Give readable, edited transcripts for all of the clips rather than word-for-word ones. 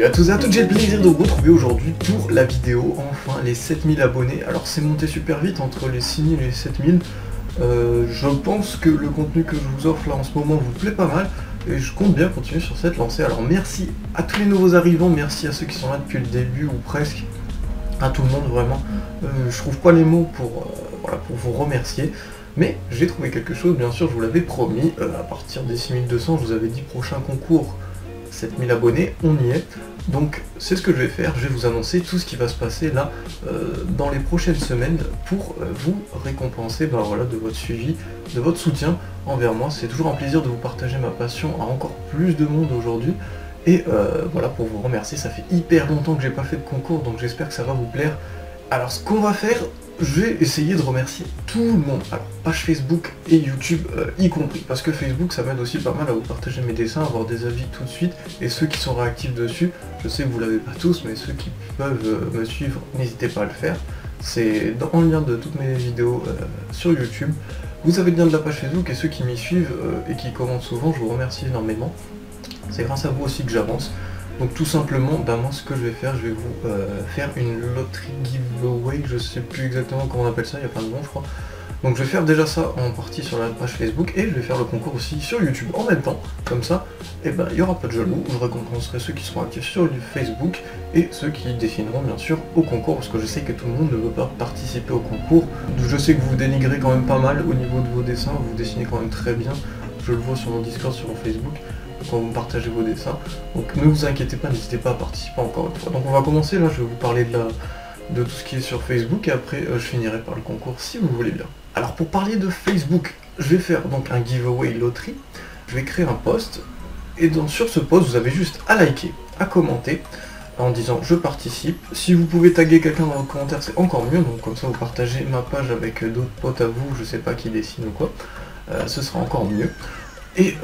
Salut à tous et à toutes, j'ai le plaisir de vous retrouver aujourd'hui pour la vidéo, enfin les 7000 abonnés. Alors c'est monté super vite entre les 6000 et les 7000. Je pense que le contenu que je vous offre là en ce moment vous plaît pas mal et je compte bien continuer sur cette lancée. Alors merci à tous les nouveaux arrivants, merci à ceux qui sont là depuis le début ou presque, à tout le monde vraiment. Je trouve pas les mots pour vous remercier. Mais j'ai trouvé quelque chose, bien sûr, je vous l'avais promis, à partir des 6200, je vous avais dit prochain concours, 7000 abonnés, on y est. Donc c'est ce que je vais faire, je vais vous annoncer tout ce qui va se passer là dans les prochaines semaines pour vous récompenser de votre suivi, de votre soutien envers moi. C'est toujours un plaisir de vous partager ma passion à encore plus de monde aujourd'hui. Et voilà, pour vous remercier, ça fait hyper longtemps que j'ai pas fait de concours, donc j'espère que ça va vous plaire. Alors ce qu'on va faire, je vais essayer de remercier tout le monde, alors page Facebook et YouTube y compris, parce que Facebook ça m'aide aussi pas mal à vous partager mes dessins, à avoir des avis tout de suite, et ceux qui sont réactifs dessus, je sais que vous l'avez pas tous, mais ceux qui peuvent me suivre, n'hésitez pas à le faire, c'est en lien de toutes mes vidéos sur YouTube. Vous avez le lien de la page Facebook, et ceux qui m'y suivent et qui commentent souvent, je vous remercie énormément, c'est grâce à vous aussi que j'avance. Donc tout simplement, moi ce que je vais faire, je vais vous faire une loterie giveaway, je sais plus exactement comment on appelle ça, il y a plein de noms je crois. Donc je vais faire déjà ça en partie sur la page Facebook et je vais faire le concours aussi sur YouTube en même temps. Comme ça, il n'y aura pas de jaloux, je récompenserai ceux qui seront actifs sur Facebook et ceux qui dessineront bien sûr au concours, parce que je sais que tout le monde ne veut pas participer au concours. Je sais que vous dénigrez quand même pas mal au niveau de vos dessins, vous dessinez quand même très bien, je le vois sur mon Discord, sur mon Facebook, quand vous partagez vos dessins, donc ne vous inquiétez pas, n'hésitez pas à participer encore une fois. Donc on va commencer, là je vais vous parler de tout ce qui est sur Facebook et après je finirai par le concours si vous voulez bien. Alors pour parler de Facebook, je vais faire donc un giveaway loterie, je vais créer un post et sur ce post vous avez juste à liker, à commenter en disant je participe. Si vous pouvez taguer quelqu'un dans vos commentaires c'est encore mieux, donc comme ça vous partagez ma page avec d'autres potes à vous, je sais pas qui dessinent ou quoi, ce sera encore mieux. Et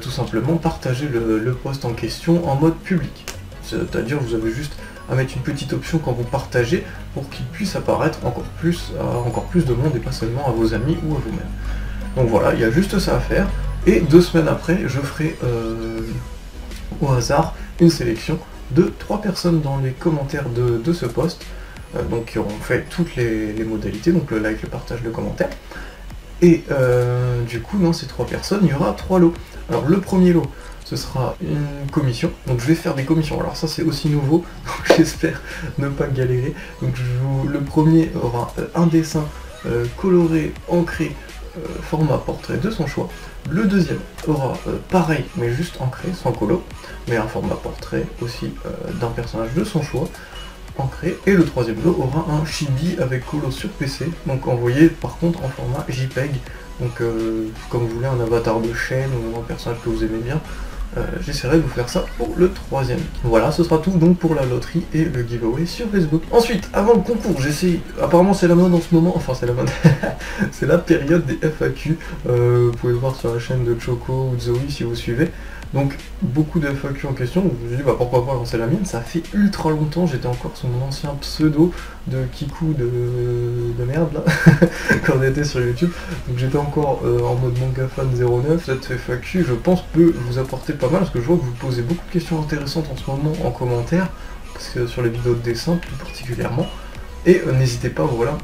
tout simplement partager le post en question en mode public. C'est-à-dire vous avez juste à mettre une petite option quand vous partagez pour qu'il puisse apparaître encore plus à encore plus de monde et pas seulement à vos amis ou à vous-même. Donc voilà, il y a juste ça à faire. Et 2 semaines après, je ferai au hasard une sélection de 3 personnes dans les commentaires de ce post, donc qui auront fait toutes les modalités, donc le like, le partage, le commentaire. Et du coup, dans ces 3 personnes, il y aura 3 lots. Alors le premier lot, ce sera une commission. Donc je vais faire des commissions. Alors ça c'est aussi nouveau, donc j'espère ne pas galérer. Donc le premier aura un dessin coloré, ancré, format portrait de son choix. Le deuxième aura pareil, mais juste ancré, sans colo, mais un format portrait aussi d'un personnage de son choix. Ancré, et le troisième lot aura un chibi avec colo sur PC, donc envoyé par contre en format JPEG, donc comme vous voulez un avatar de chaîne ou un personnage que vous aimez bien, j'essaierai de vous faire ça pour le troisième. Voilà, ce sera tout donc pour la loterie et le giveaway sur Facebook. Ensuite, avant le concours, j'essaie, apparemment c'est la mode en ce moment, enfin c'est la mode, c'est la période des FAQ, vous pouvez le voir sur la chaîne de Choco ou de Zoe si vous suivez. Donc beaucoup de FAQ en question, donc je me suis dit pourquoi pas lancer la mienne, ça fait ultra longtemps, j'étais encore sur mon ancien pseudo de Kikou de merde là, quand on était sur YouTube, donc j'étais encore en mode mangafan09, cette FAQ je pense peut vous apporter pas mal, parce que je vois que vous posez beaucoup de questions intéressantes en ce moment en commentaire, parce que sur les vidéos de dessin tout particulièrement, et n'hésitez pas, voilà,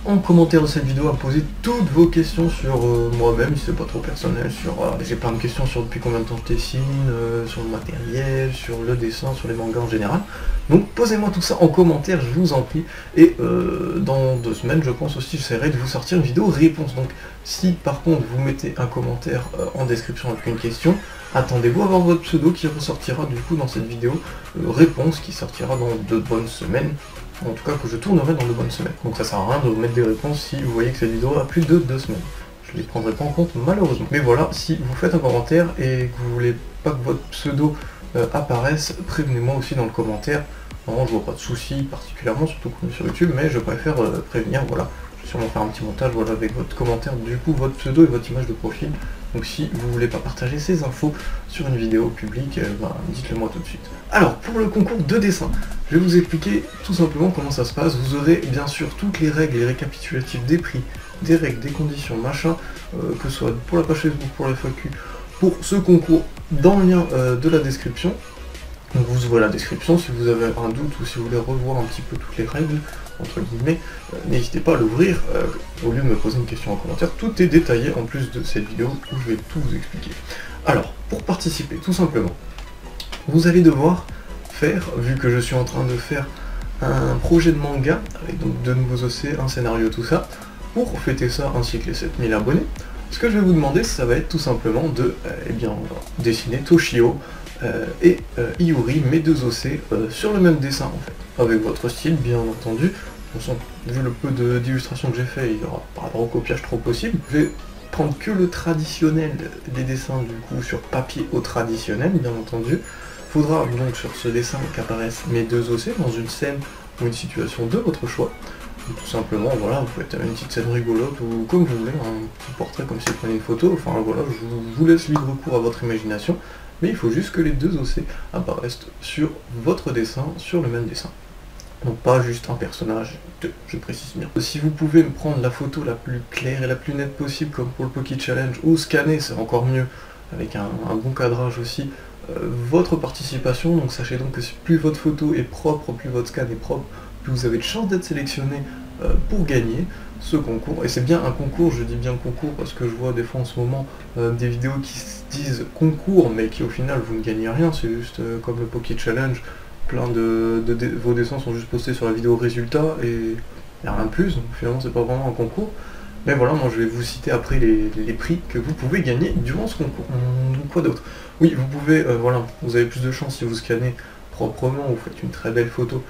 en commentaire de cette vidéo à poser toutes vos questions sur moi-même, si c'est pas trop personnel, sur j'ai plein de questions sur depuis combien de temps je dessine, sur le matériel, sur le dessin, sur les mangas en général. Donc posez-moi tout ça en commentaire, je vous en prie. Et dans 2 semaines, je pense aussi, j'essaierai de vous sortir une vidéo réponse. Donc si par contre vous mettez un commentaire en description avec une question, attendez-vous à avoir votre pseudo qui ressortira du coup dans cette vidéo réponse qui sortira dans 2 bonnes semaines. En tout cas que je tournerai dans de bonnes semaines. Donc ça sert à rien de vous mettre des réponses si vous voyez que cette vidéo a plus de 2 semaines. Je ne les prendrai pas en compte malheureusement. Mais voilà, si vous faites un commentaire et que vous voulez pas que votre pseudo apparaisse, prévenez-moi aussi dans le commentaire. Normalement je vois pas de soucis particulièrement, surtout qu'on est sur YouTube, mais je préfère prévenir, voilà. Je vais sûrement faire un petit montage voilà, avec votre commentaire, du coup votre pseudo et votre image de profil. Donc si vous voulez pas partager ces infos sur une vidéo publique, dites-le moi tout de suite. Alors pour le concours de dessin, je vais vous expliquer tout simplement comment ça se passe. Vous aurez bien sûr toutes les règles et récapitulatifs des prix, des règles, des conditions, machin, que ce soit pour la page Facebook, pour la FAQ, pour ce concours dans le lien de la description. Donc vous ouvrez la description, si vous avez un doute ou si vous voulez revoir un petit peu toutes les règles, entre guillemets, n'hésitez pas à l'ouvrir, au lieu de me poser une question en commentaire, tout est détaillé en plus de cette vidéo où je vais tout vous expliquer. Alors, pour participer, tout simplement, vous allez devoir faire, vu que je suis en train de faire un projet de manga, avec donc 2 nouveaux OC, un scénario, tout ça, pour fêter ça ainsi que les 7000 abonnés, ce que je vais vous demander, ça va être tout simplement de dessiner Toshio et Iuri, mes 2 OC, sur le même dessin en fait, avec votre style bien entendu. Vu le peu d'illustrations que j'ai fait, il y aura par rapport au copiage trop possible. Je vais prendre que le traditionnel des dessins du coup sur papier au traditionnel bien entendu. Faudra donc sur ce dessin qu'apparaissent mes 2 OC dans une scène ou une situation de votre choix. Tout simplement, voilà, vous pouvez faire une petite scène rigolote ou comme vous voulez, un petit portrait comme si vous preniez une photo, enfin voilà, je vous laisse libre cours à votre imagination, mais il faut juste que les 2 OC apparaissent sur votre dessin, sur le même dessin. Donc pas juste un personnage, je précise bien. Si vous pouvez me prendre la photo la plus claire et la plus nette possible, comme pour le Poké Challenge, ou scanner, c'est encore mieux, avec un bon cadrage aussi, votre participation, donc sachez donc que plus votre photo est propre, plus votre scan est propre, plus vous avez de chances d'être sélectionné pour gagner ce concours. Et c'est bien un concours, je dis bien concours parce que je vois des fois en ce moment des vidéos qui se disent concours mais qui au final vous ne gagnez rien, c'est juste comme le Poké Challenge, plein vos dessins sont juste postés sur la vidéo résultat et il n'y a rien de plus, donc finalement c'est pas vraiment un concours. Mais voilà, moi je vais vous citer après les prix que vous pouvez gagner durant ce concours. Donc quoi d'autre? Oui, vous pouvez, voilà, vous avez plus de chance si vous scannez proprement, vous faites une très belle photo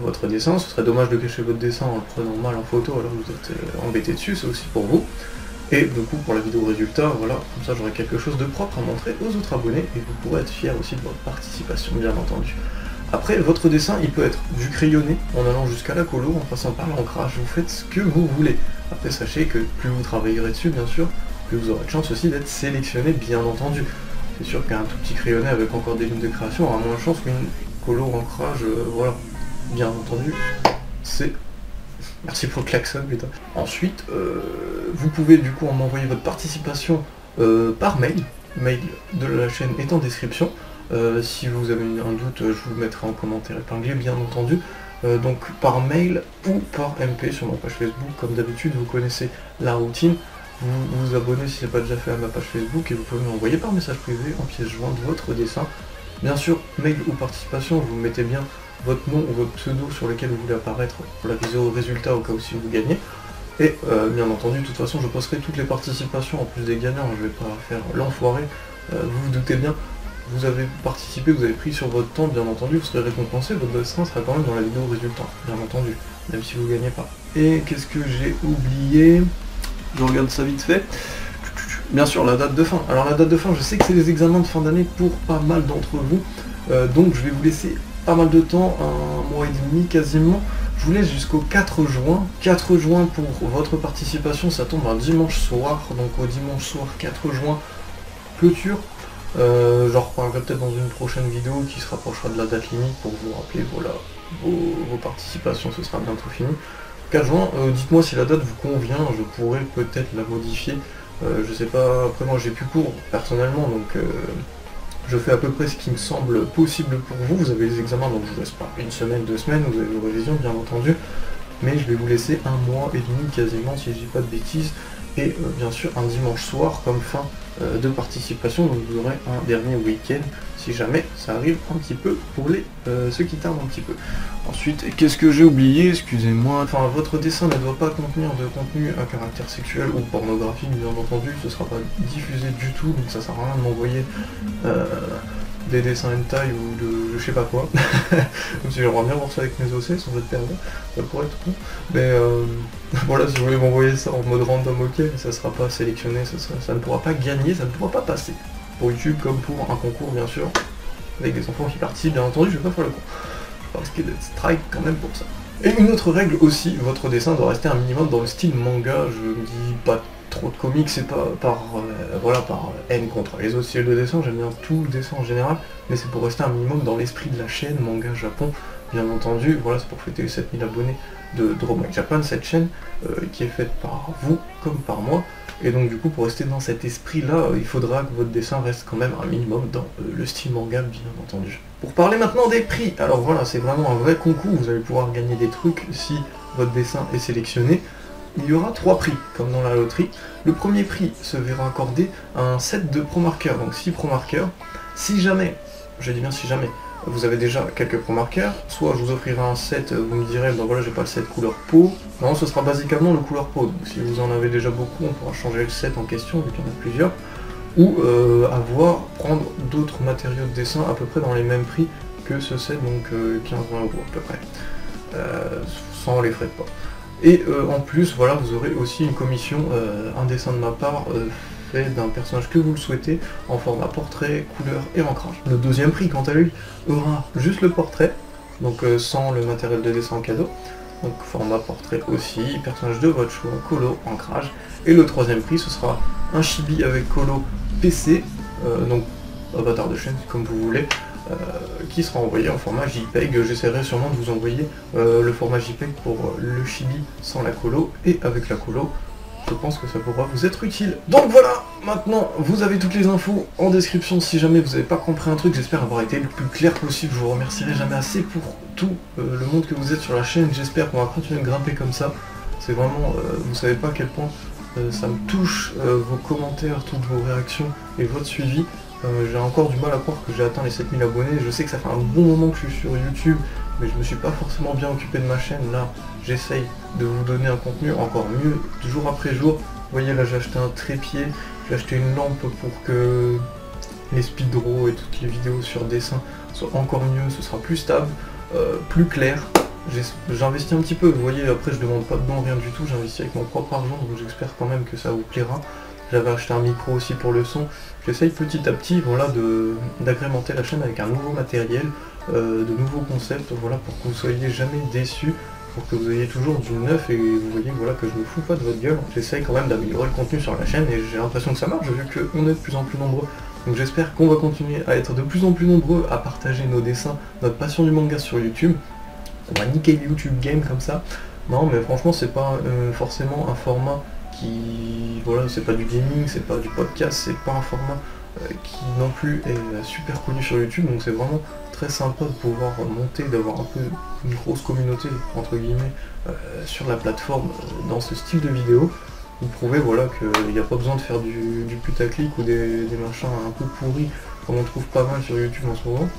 votre dessin. Ce serait dommage de cacher votre dessin en le prenant mal en photo, alors vous êtes embêté dessus, c'est aussi pour vous. Et du coup pour la vidéo résultat, voilà, comme ça j'aurai quelque chose de propre à montrer aux autres abonnés et vous pourrez être fier aussi de votre participation bien entendu. Après votre dessin il peut être du crayonné en allant jusqu'à la colo, en passant par l'ancrage, vous faites ce que vous voulez. Après sachez que plus vous travaillerez dessus bien sûr, plus vous aurez de chance aussi d'être sélectionné bien entendu. C'est sûr qu'un tout petit crayonné avec encore des lignes de création aura moins de chance qu'une colo ancrage, voilà, bien entendu, c'est... Merci pour le klaxon, putain. Ensuite, vous pouvez du coup m'envoyer votre participation par mail. Mail de la chaîne est en description. Si vous avez un doute, je vous mettrai en commentaire épinglé, bien entendu. Donc par mail ou par MP sur ma page Facebook. Comme d'habitude, vous connaissez la routine. Vous vous abonnez si ce n'est pas déjà fait à ma page Facebook et vous pouvez m'envoyer par message privé en pièce jointe votre dessin. Bien sûr, mail ou participation, vous mettez bien votre nom ou votre pseudo sur lequel vous voulez apparaître pour la vidéo résultat au cas où si vous gagnez. Et bien entendu, de toute façon, je posterai toutes les participations en plus des gagnants, je vais pas faire l'enfoiré. Vous vous doutez bien, vous avez participé, vous avez pris sur votre temps, bien entendu, vous serez récompensé, votre dessin sera quand même dans la vidéo résultat, bien entendu, même si vous gagnez pas. Et qu'est-ce que j'ai oublié? Je regarde ça vite fait. Bien sûr, la date de fin. Alors la date de fin, je sais que c'est les examens de fin d'année pour pas mal d'entre vous, donc je vais vous laisser pas mal de temps, un mois et demi quasiment. Je vous laisse jusqu'au 4 juin. 4 juin pour votre participation, ça tombe un dimanche soir, donc au dimanche soir 4 juin, clôture. J'en reparlerai peut-être dans une prochaine vidéo qui se rapprochera de la date limite pour vous rappeler, voilà, vos participations, ce sera bientôt fini. 4 juin, dites-moi si la date vous convient, je pourrais peut-être la modifier. Je sais pas, après moi j'ai plus cours personnellement, donc je fais à peu près ce qui me semble possible pour vous. Vous avez les examens, donc je vous laisse pas une semaine, 2 semaines, vous avez vos révisions bien entendu, mais je vais vous laisser un mois et demi quasiment si je dis pas de bêtises, et bien sûr un dimanche soir comme fin de participation, donc vous aurez un dernier week-end si jamais ça arrive un petit peu pour ceux qui tardent un petit peu. Ensuite, qu'est-ce que j'ai oublié? Excusez-moi. Enfin, votre dessin ne doit pas contenir de contenu à caractère sexuel ou pornographique, bien entendu, ce sera pas diffusé du tout, donc ça sert à rien de m'envoyer des dessins hentai ou de je sais pas quoi. Même si j'aimerais bien voir ça avec mes OC sans être pervers, ça pourrait être con. Mais voilà, si vous voulez m'envoyer ça en mode random, ok, mais ça sera pas sélectionné, ça ne pourra pas gagner, ça ne pourra pas passer. Pour YouTube comme pour un concours bien sûr, avec des enfants qui participent, bien entendu, je vais pas faire le con. Je risquer d'être strike quand même pour ça. Et une autre règle aussi, votre dessin doit rester un minimum dans le style manga, je ne dis pas trop de comics, c'est pas par haine contre les autres styles de dessin, j'aime bien tout le dessin en général, mais c'est pour rester un minimum dans l'esprit de la chaîne Manga Japon, bien entendu. Voilà, c'est pour fêter les 7000 abonnés de Dromai Japan, cette chaîne qui est faite par vous comme par moi, et donc du coup pour rester dans cet esprit là, il faudra que votre dessin reste quand même un minimum dans le style manga, bien entendu. Pour parler maintenant des prix, alors voilà, c'est vraiment un vrai concours, vous allez pouvoir gagner des trucs si votre dessin est sélectionné. Il y aura 3 prix, comme dans la loterie. Le premier prix se verra accorder un set de pro marqueurs, donc 6 pro marqueurs. Si jamais, je dis bien si jamais, vous avez déjà quelques pro marqueurs, soit je vous offrirai un set, vous me direz, ben voilà, j'ai pas le set couleur peau. Non, ce sera basiquement le couleur peau, donc si vous en avez déjà beaucoup, on pourra changer le set en question, vu qu'il y en a plusieurs. Ou prendre d'autres matériaux de dessin à peu près dans les mêmes prix que ce set, donc 15-20 € à peu près, sans les frais de port. Et en plus, voilà, vous aurez aussi une commission, un dessin de ma part fait d'un personnage que vous le souhaitez, en format portrait, couleur et ancrage. Le deuxième prix, quant à lui, aura juste le portrait, donc sans le matériel de dessin en cadeau, donc format portrait aussi, personnage de votre choix, colo, ancrage. Et le troisième prix, ce sera un chibi avec colo PC, donc avatar de chaîne, comme vous voulez, qui sera envoyé en format JPEG. J'essaierai sûrement de vous envoyer le format JPEG pour le chibi sans la colo, et avec la colo, je pense que ça pourra vous être utile. Donc voilà, maintenant vous avez toutes les infos en description si jamais vous n'avez pas compris un truc. J'espère avoir été le plus clair possible, je vous remercierai jamais assez pour tout le monde que vous êtes sur la chaîne. J'espère qu'on va continuer de grimper comme ça. C'est vraiment, vous savez pas à quel point ça me touche, vos commentaires, toutes vos réactions et votre suivi. J'ai encore du mal à croire que j'ai atteint les 7000 abonnés. Je sais que ça fait un bon moment que je suis sur YouTube, mais je me suis pas forcément bien occupé de ma chaîne. Là, j'essaye de vous donner un contenu encore mieux, jour après jour. Vous voyez, là j'ai acheté un trépied, j'ai acheté une lampe pour que les speedros et toutes les vidéos sur dessin soient encore mieux, ce sera plus stable, plus clair. J'investis un petit peu, vous voyez, après je demande pas de don, rien du tout, j'investis avec mon propre argent, donc j'espère quand même que ça vous plaira. J'avais acheté un micro aussi pour le son. J'essaye petit à petit, voilà, d'agrémenter la chaîne avec un nouveau matériel, de nouveaux concepts, voilà, pour que vous soyez jamais déçus, pour que vous ayez toujours du neuf, et vous voyez, voilà, que je me fous pas de votre gueule. J'essaye quand même d'améliorer le contenu sur la chaîne, et j'ai l'impression que ça marche, vu qu'on est de plus en plus nombreux. Donc j'espère qu'on va continuer à être de plus en plus nombreux à partager nos dessins, notre passion du manga sur YouTube. On va niquer le YouTube Game comme ça. Non, mais franchement, c'est pas forcément un format qui, voilà, c'est pas du gaming, c'est pas du podcast, c'est pas un format qui non plus est super connu sur YouTube, donc c'est vraiment très sympa de pouvoir monter, d'avoir un peu une grosse communauté entre guillemets sur la plateforme dans ce style de vidéo. Vous prouvez, voilà, qu'il n'y a pas besoin de faire du putaclic ou des machins un peu pourris comme on trouve pas mal sur YouTube en ce moment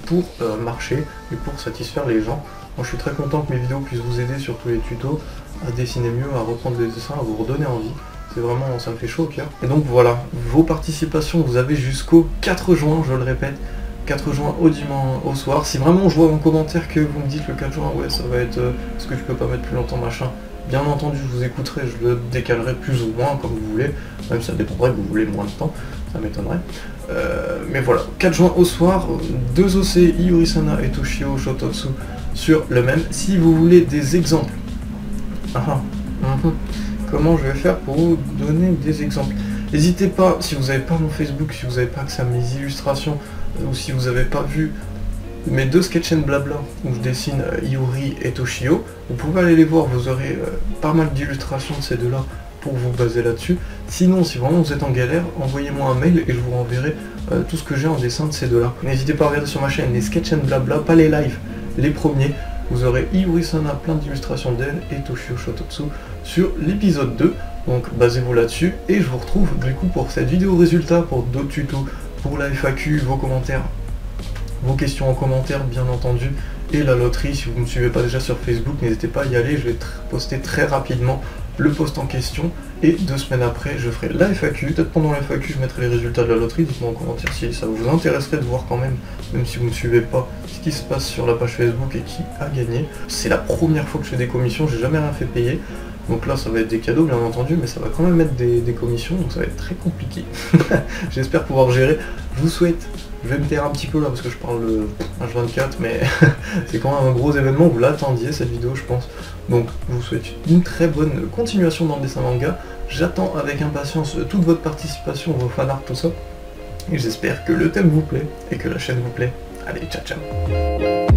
pour marcher et pour satisfaire les gens. Moi je suis très content que mes vidéos puissent vous aider sur tous les tutos, à dessiner mieux, à reprendre des dessins, à vous redonner envie. C'est vraiment, ça me fait chaud au cœur. Et donc voilà, vos participations, vous avez jusqu'au 4 juin, je le répète, 4 juin au soir. Si vraiment je vois en commentaire que vous me dites le 4 juin, ouais ça va être, est-ce que tu peux pas mettre plus longtemps machin, bien entendu je vous écouterai, je le décalerai plus ou moins comme vous voulez, même ça dépendrait que vous voulez moins de temps, ça m'étonnerait. Mais voilà, 4 juin au soir, 2 OC, Iurisana et Toshio Shototsu sur le même. Si vous voulez des exemples, comment je vais faire pour vous donner des exemples? N'hésitez pas, si vous n'avez pas mon Facebook, si vous n'avez pas accès à mes illustrations, ou si vous n'avez pas vu mes 2 sketch and blabla où je dessine Iuri et Toshio, vous pouvez aller les voir, vous aurez pas mal d'illustrations de ces deux-là pour vous baser là-dessus. Sinon, si vraiment vous êtes en galère, envoyez-moi un mail et je vous renverrai tout ce que j'ai en dessin de ces deux-là. N'hésitez pas à regarder sur ma chaîne les sketch and blabla, pas les lives, les premiers. Vous aurez Iuri-sana, plein d'illustrations d'elle, et Toshio Shototsu sur l'épisode 2. Donc basez-vous là-dessus, et je vous retrouve du coup pour cette vidéo résultat, pour d'autres tutos, pour la FAQ, vos commentaires, vos questions en commentaire bien entendu, et la loterie. Si vous ne me suivez pas déjà sur Facebook, n'hésitez pas à y aller, je vais poster très rapidement le post en question, et 2 semaines après je ferai la FAQ. Peut-être pendant la FAQ je mettrai les résultats de la loterie. Dites-moi en commentaire si ça vous intéresserait de voir quand même si vous ne me suivez pas, ce qui se passe sur la page Facebook et qui a gagné. C'est la première fois que je fais des commissions, j'ai jamais rien fait payer, donc là ça va être des cadeaux bien entendu, mais ça va quand même être des commissions, donc ça va être très compliqué. J'espère pouvoir gérer. Je vous souhaite Je vais me taire un petit peu là parce que je parle H24, mais c'est quand même un gros événement, vous l'attendiez cette vidéo je pense. Donc je vous souhaite une très bonne continuation dans le dessin manga. J'attends avec impatience toute votre participation, vos fanarts, tout ça. Et j'espère que le thème vous plaît et que la chaîne vous plaît. Allez, ciao ciao.